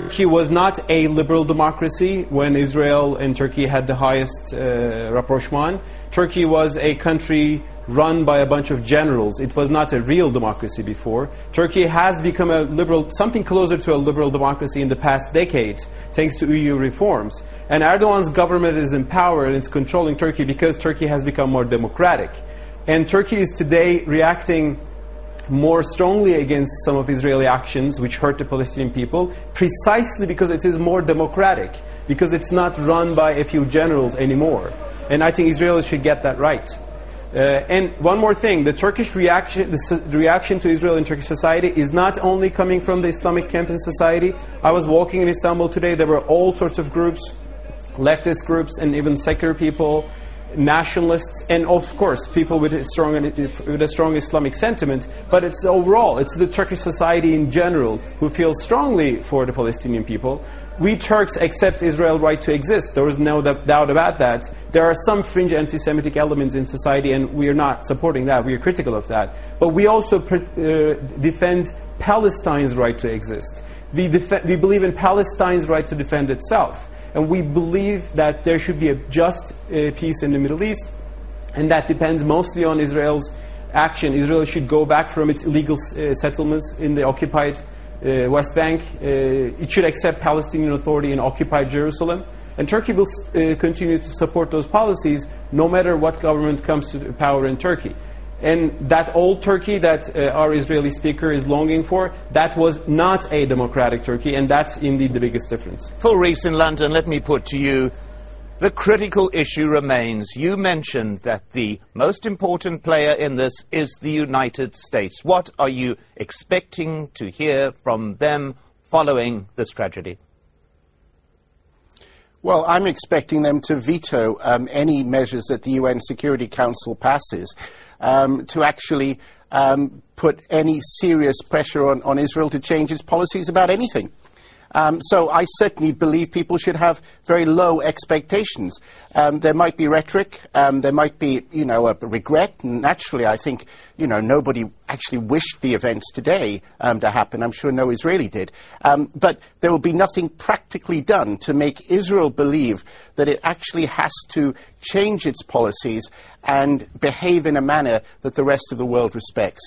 Turkey was not a liberal democracy when Israel and Turkey had the highest rapprochement. Turkey was a country run by a bunch of generals. It was not a real democracy before. Turkey has become a liberal, something closer to a liberal democracy in the past decade, thanks to EU reforms. And Erdogan's government is in power and it's controlling Turkey because Turkey has become more democratic. And Turkey is today reacting more strongly against some of Israeli actions which hurt the Palestinian people, precisely because it is more democratic, because it's not run by a few generals anymore. And I think Israelis should get that right. And one more thing, the Turkish reaction, the reaction to Israel in Turkish society is not only coming from the Islamic camp in society. I was walking in Istanbul today, there were all sorts of groups, leftist groups and even secular people, nationalists, and of course people with a strong Islamic sentiment, but it's overall, it's the Turkish society in general who feels strongly for the Palestinian people. We Turks accept Israel's right to exist. There is no doubt about that. There are some fringe anti-Semitic elements in society and we are not supporting that, we are critical of that. But we also defend Palestine's right to exist. We believe in Palestine's right to defend itself. And we believe that there should be a just peace in the Middle East, and that depends mostly on Israel's action. Israel should go back from its illegal settlements in the occupied West Bank. It should accept Palestinian Authority in occupied Jerusalem. And Turkey will continue to support those policies no matter what government comes to power in Turkey. And that old Turkey that our Israeli speaker is longing for, that was not a democratic Turkey, and that's indeed the biggest difference. Phil Rees in London, let me put to you, the critical issue remains. You mentioned that the most important player in this is the United States. What are you expecting to hear from them following this tragedy? Well, I'm expecting them to veto any measures that the UN Security Council passes to actually put any serious pressure on Israel to change its policies about anything. So I certainly believe people should have very low expectations. There might be rhetoric, there might be, a regret. And naturally, I think, nobody actually wished the events today to happen. I'm sure no Israeli did. But there will be nothing practically done to make Israel believe that it actually has to change its policies and behave in a manner that the rest of the world respects.